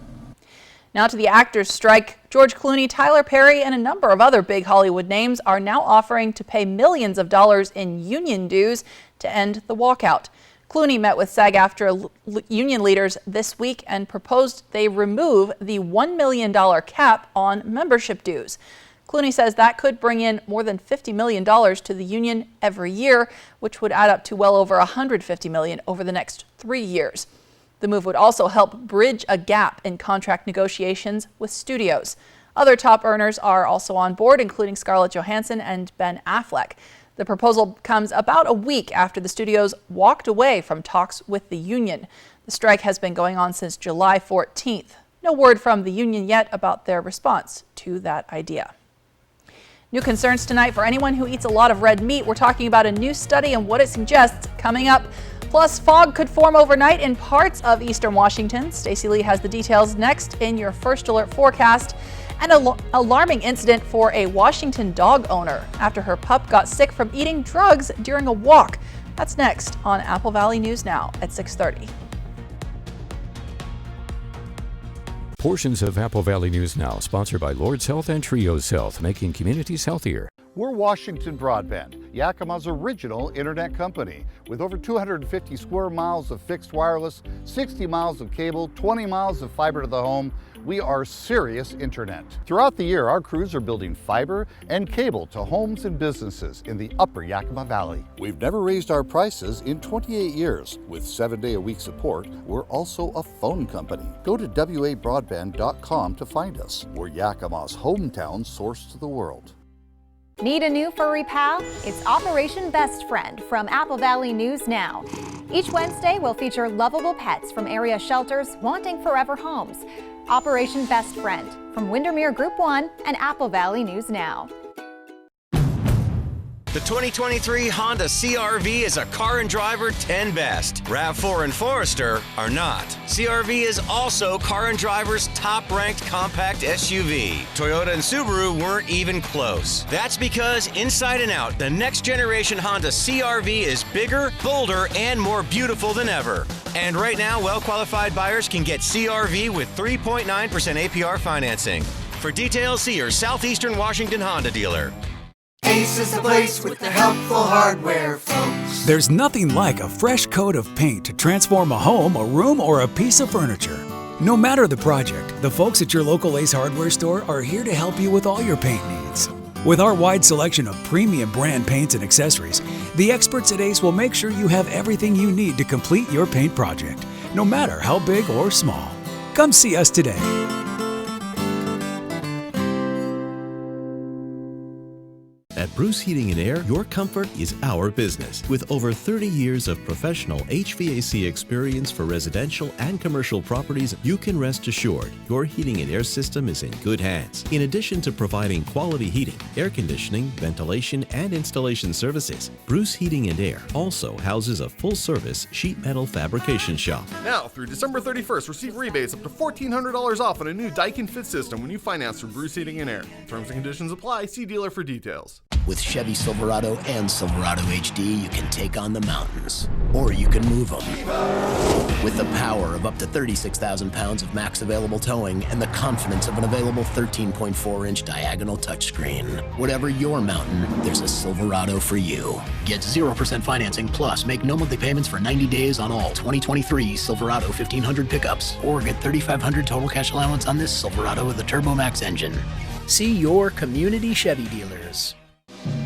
Now to the actors' strike. George Clooney, Tyler Perry, and a number of other big Hollywood names are now offering to pay millions of dollars in union dues to end the walkout. Clooney met with SAG-AFTRA union leaders this week and proposed they remove the $1 million cap on membership dues. Clooney says that could bring in more than $50 million to the union every year, which would add up to well over $150 million over the next 3 years. The move would also help bridge a gap in contract negotiations with studios. Other top earners are also on board, including Scarlett Johansson and Ben Affleck. The proposal comes about a week after the studios walked away from talks with the union. The strike has been going on since July 14th. No word from the union yet about their response to that idea. New concerns tonight for anyone who eats a lot of red meat. We're talking about a new study and what it suggests coming up. Plus, fog could form overnight in parts of eastern Washington. Stacey Lee has the details next in your First Alert forecast. And an alarming incident for a Washington dog owner after her pup got sick from eating drugs during a walk. That's next on Apple Valley News Now at 6:30. Portions of Apple Valley News Now, sponsored by Lord's Health and Trios Health, making communities healthier. We're Washington Broadband, Yakima's original internet company. With over 250 square miles of fixed wireless, 60 miles of cable, 20 miles of fiber to the home, we are serious internet. Throughout the year, our crews are building fiber and cable to homes and businesses in the upper Yakima Valley. We've never raised our prices in 28 years. With 7-day-a-week support, we're also a phone company. Go to WABroadband.com to find us. We're Yakima's hometown source to the world. Need a new furry pal? It's Operation Best Friend from Apple Valley News Now. Each Wednesday, we'll feature lovable pets from area shelters wanting forever homes. Operation Best Friend from Windermere Group 1 and Apple Valley News Now. The 2023 Honda CR-V is a car and driver 10 best. RAV4 and Forester are not. CR-V is also car and driver's top-ranked compact SUV. Toyota and Subaru weren't even close. That's because inside and out, the next generation Honda CR-V is bigger, bolder, and more beautiful than ever. And right now, well-qualified buyers can get CR-V with 3.9% APR financing. For details, see your Southeastern Washington Honda dealer. Ace is the place with the helpful hardware, folks. There's nothing like a fresh coat of paint to transform a home, a room, or a piece of furniture. No matter the project, the folks at your local Ace Hardware store are here to help you with all your paint needs. With our wide selection of premium brand paints and accessories, the experts at Ace will make sure you have everything you need to complete your paint project, no matter how big or small. Come see us today. At Bruce Heating and Air, your comfort is our business. With over 30 years of professional HVAC experience for residential and commercial properties, you can rest assured your heating and air system is in good hands. In addition to providing quality heating, air conditioning, ventilation, and installation services, Bruce Heating and Air also houses a full-service sheet metal fabrication shop. Now, through December 31st, receive rebates up to $1,400 off on a new Daikin Fit system when you finance through Bruce Heating and Air. Terms and conditions apply. See dealer for details. With Chevy Silverado and Silverado HD, you can take on the mountains, or you can move them. With the power of up to 36,000 pounds of max available towing and the confidence of an available 13.4-inch diagonal touchscreen. Whatever your mountain, there's a Silverado for you. Get 0% financing plus make no monthly payments for 90 days on all 2023 Silverado 1500 pickups, or get $3,500 total cash allowance on this Silverado with a Turbo Max engine. See your community Chevy dealers.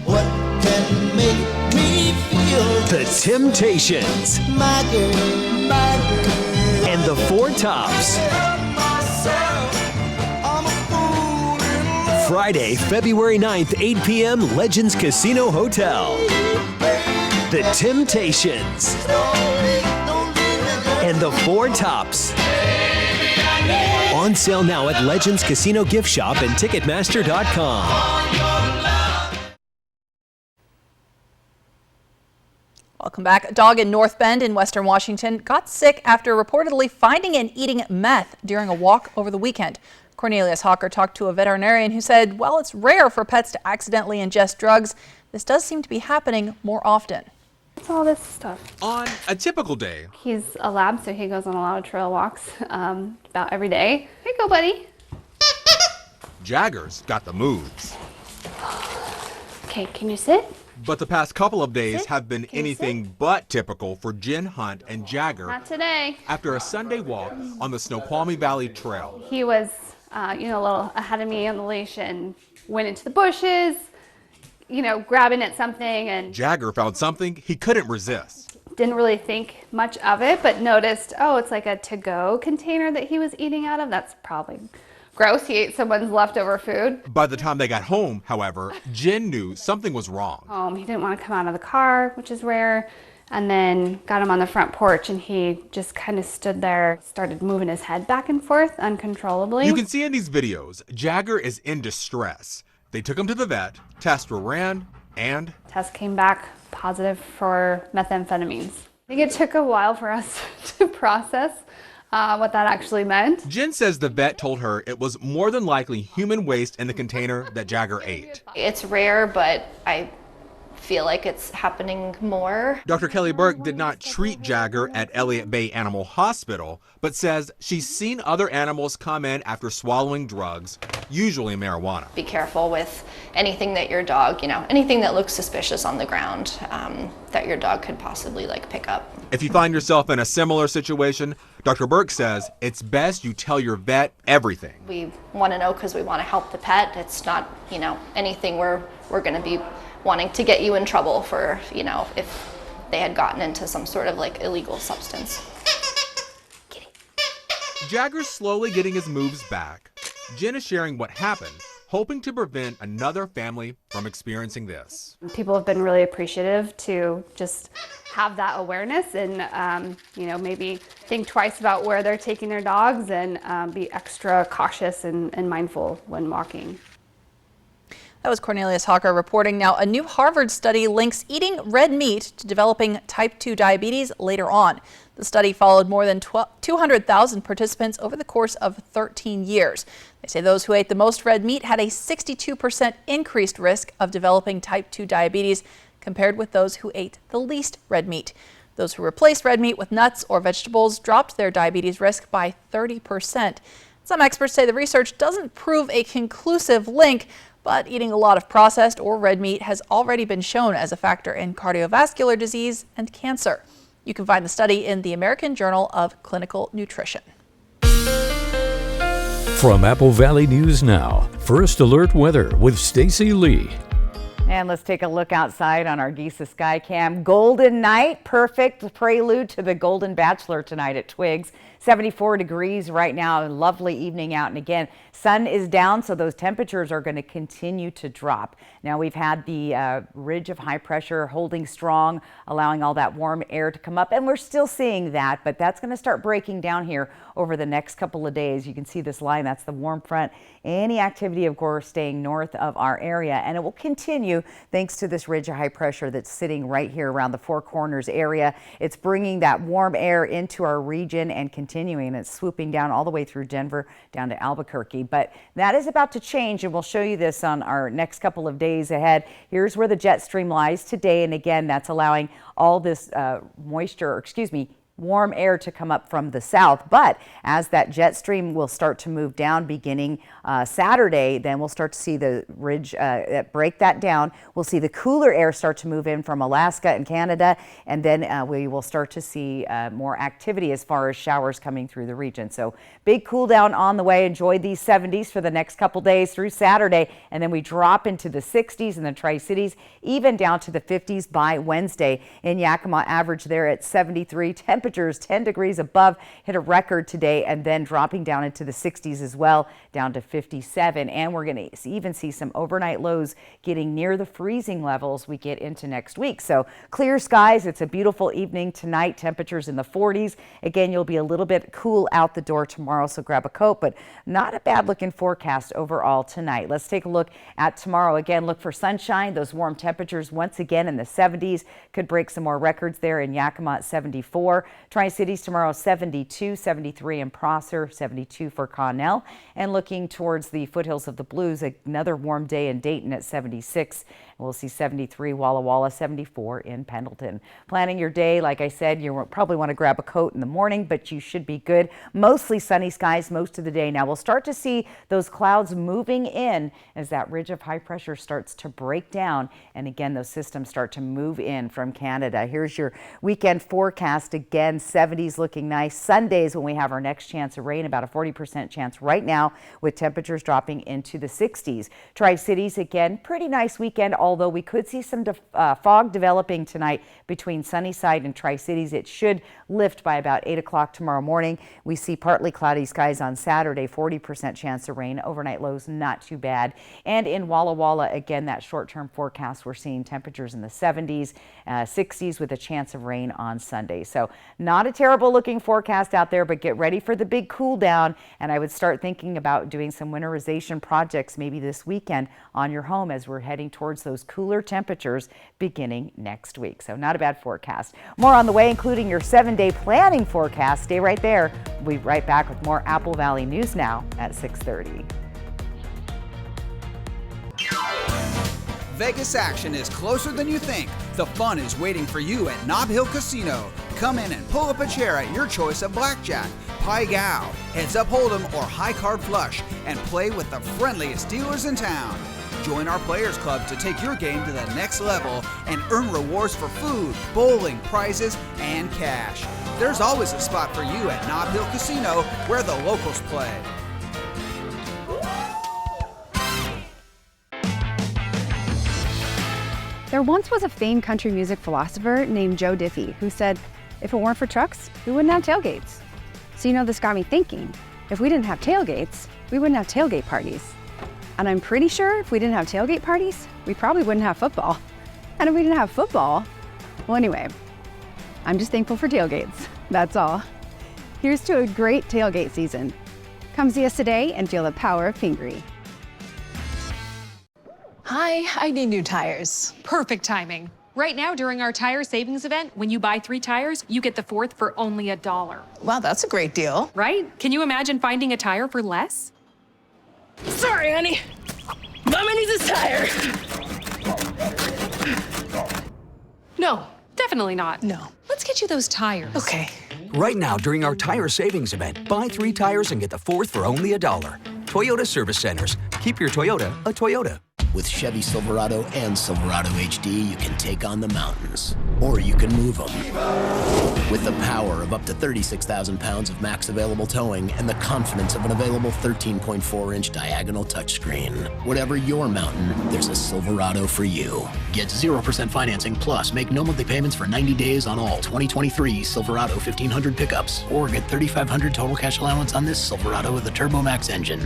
What can make me feel? The Temptations. My girl. And the Four Tops. Friday, February 9th, 8 p.m., Legends Casino Hotel. The Temptations. And the Four Tops. On sale now at Legends Casino Gift Shop and Ticketmaster.com. Welcome back. A dog in North Bend in Western Washington got sick after reportedly finding and eating meth during a walk over the weekend. Cornelius Hawker talked to a veterinarian who said, while it's rare for pets to accidentally ingest drugs, this does seem to be happening more often. What's all this stuff? On a typical day. He's a lab, so he goes on a lot of trail walks about every day. Here you go, buddy. Jagger's got the moves. Okay, can you sit? But the past couple of days have been Can you anything but typical for Jen Hunt and Jagger Not today. after a Sunday walk on the Snoqualmie Valley Trail. He was, a little ahead of me on the leash and went into the bushes, grabbing at something and Jagger found something he couldn't resist. didn't really think much of it, but noticed, it's like a to-go container that he was eating out of. That's probably gross. He ate someone's leftover food. By the time they got home, however, Jen knew something was wrong. He didn't want to come out of the car, which is rare. And then got him on the front porch and he just kind of stood there, started moving his head back and forth uncontrollably. You can see in these videos, Jagger is in distress. They took him to the vet, tests were ran, and test came back positive for methamphetamines. I think it took a while for us to process what that actually meant. Jen says the vet told her it was more than likely human waste in the container that Jagger ate. It's rare, but I feel like it's happening more. Dr. Kelly Burke did not treat Jagger at Elliott Bay Animal Hospital, but says she's seen other animals come in after swallowing drugs, usually marijuana. Be careful with anything that your dog, anything that looks suspicious on the ground that your dog could possibly pick up. If you find yourself in a similar situation, Dr. Burke says it's best you tell your vet everything. We want to know because we want to help the pet. It's not, anything we're going to be wanting to get you in trouble for, if they had gotten into some sort of illegal substance. Jagger's slowly getting his moves back. Jen is sharing what happened, hoping to prevent another family from experiencing this. People have been really appreciative to just have that awareness and, maybe think twice about where they're taking their dogs and be extra cautious and mindful when walking. That was Cornelius Hawker reporting. Now, a new Harvard study links eating red meat to developing type 2 diabetes later on. The study followed more than 200,000 participants over the course of 13 years. They say those who ate the most red meat had a 62% increased risk of developing type 2 diabetes compared with those who ate the least red meat. Those who replaced red meat with nuts or vegetables dropped their diabetes risk by 30%. Some experts say the research doesn't prove a conclusive link, but eating a lot of processed or red meat has already been shown as a factor in cardiovascular disease and cancer. You can find the study in the American Journal of Clinical Nutrition. From Apple Valley News Now, First Alert Weather with Stacy Lee. And let's take a look outside on our Giza Skycam. Golden night, perfect prelude to the Golden Bachelor tonight at Twigs. 74 degrees right now, a lovely evening out. And again, sun is down, so those temperatures are going to continue to drop. Now we've had the ridge of high pressure holding strong, allowing all that warm air to come up, and we're still seeing that, but that's going to start breaking down here over the next couple of days. You can see this line, that's the warm front. Any activity, of course, staying north of our area, and it will continue thanks to this ridge of high pressure that's sitting right here around the Four Corners area. It's bringing that warm air into our region and continuing. It's swooping down all the way through Denver down to Albuquerque. But that is about to change, and we'll show you this on our next couple of days ahead. Here's where the jet stream lies today, and again, that's allowing all this warm air to come up from the south. But as that jet stream will start to move down beginning Saturday, then we'll start to see the ridge break that down. We'll see the cooler air start to move in from Alaska and Canada, and then we will start to see more activity as far as showers coming through the region. So big cool down on the way. Enjoy these 70s for the next couple days through Saturday, and then we drop into the 60s in the Tri-Cities, even down to the 50s by Wednesday. In Yakima, average there at 73. Temperatures 10 degrees above, hit a record today, and then dropping down into the 60s as well, down to 57. And we're going to even see some overnight lows getting near the freezing levels we get into next week. So clear skies. It's a beautiful evening tonight. Temperatures in the 40s. Again, you'll be a little bit cool out the door tomorrow, so grab a coat, but not a bad looking forecast overall tonight. Let's take a look at tomorrow. Again, look for sunshine. Those warm temperatures once again in the 70s. Could break some more records there in Yakima at 74. Tri-Cities tomorrow 72, 73 in Prosser, 72 for Connell. And looking towards the foothills of the Blues, another warm day in Dayton at 76. We'll see 73 Walla Walla, 74 in Pendleton. Planning your day, like I said, you probably want to grab a coat in the morning, but you should be good. Mostly sunny skies most of the day. Now we'll start to see those clouds moving in as that ridge of high pressure starts to break down. And again, those systems start to move in from Canada. Here's your weekend forecast. Again, 70s looking nice. Sundays when we have our next chance of rain, about a 40% chance right now, with temperatures dropping into the 60s. Tri-Cities, again, pretty nice weekend all although we could see some fog developing tonight between Sunnyside and Tri-Cities. It should lift by about 8 o'clock tomorrow morning. We see partly cloudy skies on Saturday, 40% chance of rain. Overnight lows not too bad. And in Walla Walla, again, that short-term forecast, we're seeing temperatures in the 70s, 60s with a chance of rain on Sunday. So not a terrible looking forecast out there, but get ready for the big cool down. And I would start thinking about doing some winterization projects maybe this weekend on your home as we're heading towards those cooler temperatures beginning next week. So not a bad forecast. More on the way, including your 7-day planning forecast. Stay right there. We'll be right back with more Apple Valley News Now at 6:30. Vegas action is closer than you think. The fun is waiting for you at Nob Hill Casino. Come in and pull up a chair at your choice of blackjack, pai gow, heads up hold'em, or high card flush, and play with the friendliest dealers in town. Join our Players Club to take your game to the next level and earn rewards for food, bowling, prizes, and cash. There's always a spot for you at Nob Hill Casino, where the locals play. There once was a famed country music philosopher named Joe Diffie who said, if it weren't for trucks, we wouldn't have tailgates. So this got me thinking, if we didn't have tailgates, we wouldn't have tailgate parties. And I'm pretty sure if we didn't have tailgate parties, we probably wouldn't have football. And if we didn't have football, well anyway, I'm just thankful for tailgates, that's all. Here's to a great tailgate season. Come see us today and feel the power of Pingree. Hi, I need new tires. Perfect timing. Right now, during our tire savings event, when you buy 3 tires, you get the 4th for only $1. Wow, that's a great deal. Right? Can you imagine finding a tire for less? Sorry, honey. Mama needs a tire. No, definitely not. No. Let's get you those tires. Okay. Right now, during our tire savings event, buy 3 tires and get the 4th for only $1. Toyota Service Centers. Keep your Toyota a Toyota. With Chevy Silverado and Silverado HD, you can take on the mountains, or you can move them. With the power of up to 36,000 pounds of max available towing and the confidence of an available 13.4-inch diagonal touchscreen. Whatever your mountain, there's a Silverado for you. Get 0% financing plus make no monthly payments for 90 days on all 2023 Silverado 1500 pickups, or get $3,500 total cash allowance on this Silverado with a TurboMax engine.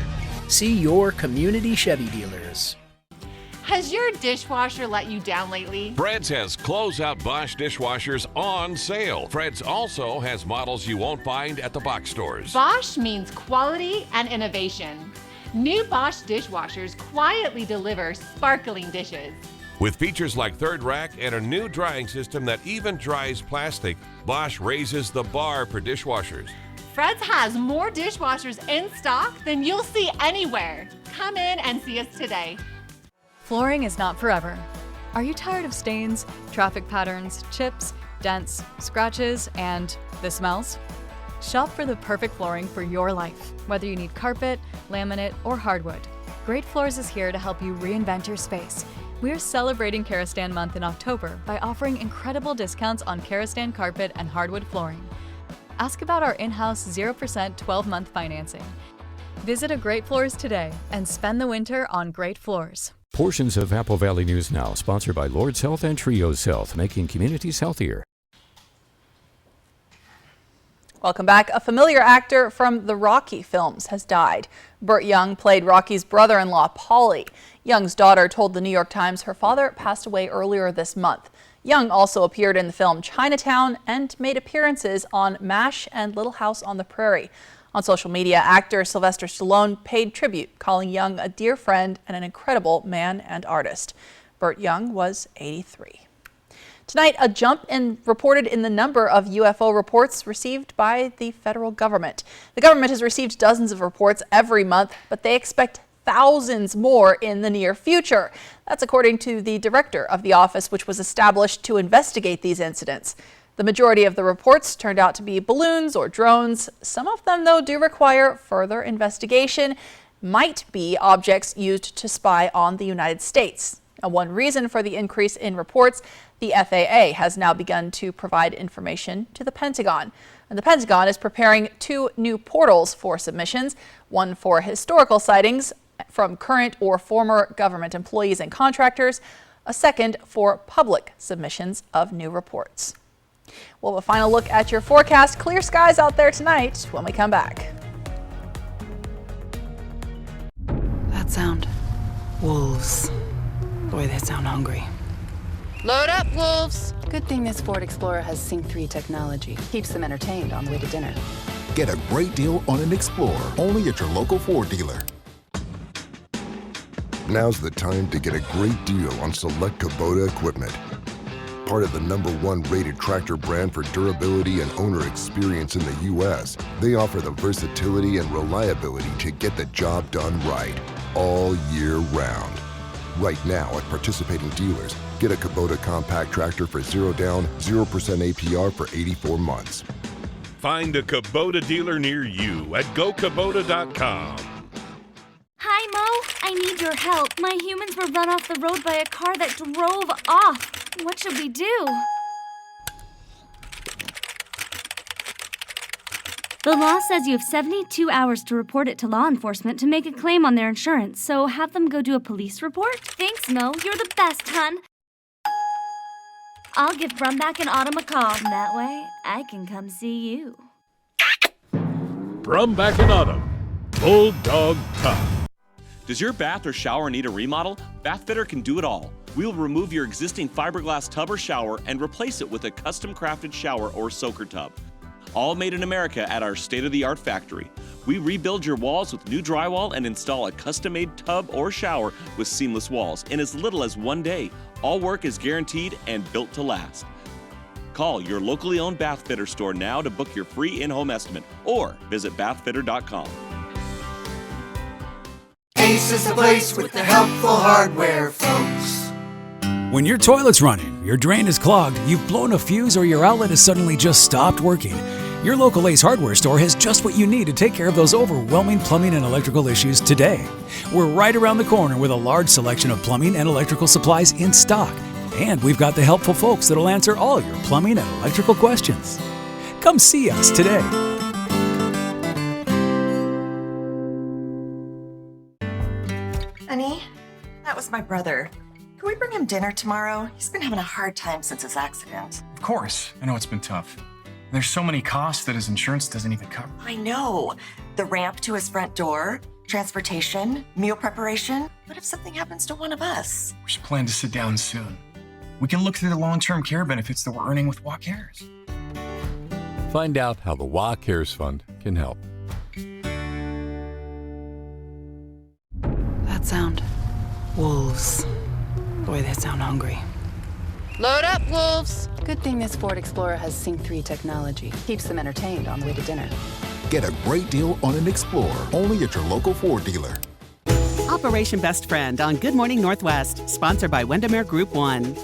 See your community Chevy dealers. Has your dishwasher let you down lately? Fred's has closeout Bosch dishwashers on sale. Fred's also has models you won't find at the box stores. Bosch means quality and innovation. New Bosch dishwashers quietly deliver sparkling dishes. With features like third rack and a new drying system that even dries plastic, Bosch raises the bar for dishwashers. Fred's has more dishwashers in stock than you'll see anywhere. Come in and see us today. Flooring is not forever. Are you tired of stains, traffic patterns, chips, dents, scratches, and the smells? Shop for the perfect flooring for your life, whether you need carpet, laminate, or hardwood. Great Floors is here to help you reinvent your space. We are celebrating Karastan Month in October by offering incredible discounts on Karastan carpet and hardwood flooring. Ask about our in-house 0% 12-month financing. Visit a Great Floors today and spend the winter on Great Floors. Portions of Apple Valley News Now, sponsored by Lord's Health and Trios Health, making communities healthier. Welcome back. A familiar actor from the Rocky films has died. Burt Young played Rocky's brother-in-law, Paulie. Young's daughter told the New York Times her father passed away earlier this month. Young also appeared in the film Chinatown and made appearances on MASH and Little House on the Prairie. On social media, actor Sylvester Stallone paid tribute, calling Young a dear friend and an incredible man and artist. Burt Young was 83. Tonight, a jump reported in the number of UFO reports received by the federal government. The government has received dozens of reports every month, but they expect thousands more in the near future. That's according to the director of the office, which was established to investigate these incidents. The majority of the reports turned out to be balloons or drones. Some of them, though, do require further investigation, might be objects used to spy on the United States. Now, one reason for the increase in reports, the FAA has now begun to provide information to the Pentagon. And the Pentagon is preparing 2 new portals for submissions, one for historical sightings from current or former government employees and contractors, a second for public submissions of new reports. We'll have a final look at your forecast. Clear skies out there tonight when we come back. That sound. Wolves. Boy, they sound hungry. Load up, wolves! Good thing this Ford Explorer has Sync 3 technology. Keeps them entertained on the way to dinner. Get a great deal on an Explorer, only at your local Ford dealer. Now's the time to get a great deal on select Kubota equipment. Part of the #1 rated tractor brand for durability and owner experience in the U.S., they offer the versatility and reliability to get the job done right, all year round. Right now at participating dealers, get a Kubota compact tractor for 0 down, 0% APR for 84 months. Find a Kubota dealer near you at GoKubota.com. Hi, Mo. I need your help. My humans were run off the road by a car that drove off. What should we do? The law says you have 72 hours to report it to law enforcement to make a claim on their insurance, so have them go do a police report? Thanks, Mo. You're the best, hun. I'll give Brumback and Autumn a call. That way, I can come see you. Brumback and Autumn. Bulldog time. Does your bath or shower need a remodel? Bathfitter can do it all. We'll remove your existing fiberglass tub or shower and replace it with a custom-crafted shower or soaker tub. All made in America at our state-of-the-art factory. We rebuild your walls with new drywall and install a custom-made tub or shower with seamless walls in as little as 1 day. All work is guaranteed and built to last. Call your locally owned Bathfitter store now to book your free in-home estimate or visit bathfitter.com. Ace is the place with the helpful hardware, folks. When your toilet's running, your drain is clogged, you've blown a fuse, or your outlet has suddenly just stopped working, your local Ace Hardware store has just what you need to take care of those overwhelming plumbing and electrical issues today. We're right around the corner with a large selection of plumbing and electrical supplies in stock. And we've got the helpful folks that'll answer all your plumbing and electrical questions. Come see us today. Honey, that was my brother. Can we bring him dinner tomorrow? He's been having a hard time since his accident. Of course. I know it's been tough. There's so many costs that his insurance doesn't even cover. I know. The ramp to his front door, transportation, meal preparation. What if something happens to one of us? We should plan to sit down soon. We can look through the long-term care benefits that we're earning with WA Cares. Find out how the WA Cares Fund can help. That sound. Wolves. Boy, they sound hungry. Load up, wolves! Good thing this Ford Explorer has Sync 3 technology. Keeps them entertained on the way to dinner. Get a great deal on an Explorer, only at your local Ford dealer. Operation Best Friend on Good Morning Northwest, sponsored by Windermere Group 1.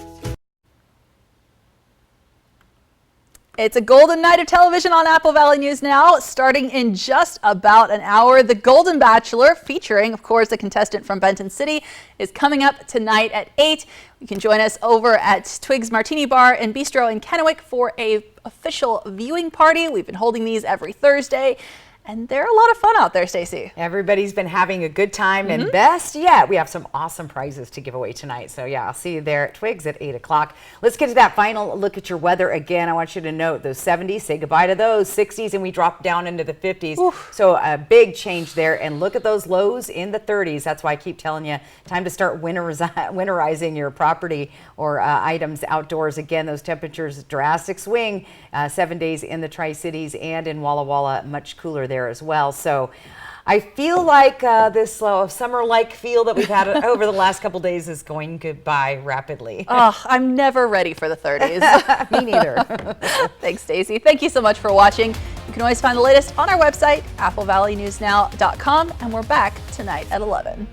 It's a golden night of television on Apple Valley News Now, starting in just about an hour. The Golden Bachelor, featuring, of course, a contestant from Benton City, is coming up tonight at 8. You can join us over at Twig's Martini Bar and Bistro in Kennewick for a official viewing party. We've been holding these every Thursday. And they're a lot of fun out there, Stacey. Everybody's been having a good time, and best yet, we have some awesome prizes to give away tonight. So yeah, I'll see you there at Twigs at 8 o'clock. Let's get to that final look at your weather again. I want you to note those 70s, say goodbye to those 60s, and we drop down into the 50s. Oof. So a big change there, and look at those lows in the 30s. That's why I keep telling you, time to start winterizing your property or items outdoors. Again, those temperatures, drastic swing, 7 days in the Tri-Cities and in Walla Walla, much cooler there as well. So I feel like this summer-like feel that we've had over the last couple days is going goodbye rapidly. Oh, I'm never ready for the 30s. Me neither. Thanks, Stacey. Thank you so much for watching. You can always find the latest on our website, applevalleynewsnow.com, and we're back tonight at 11.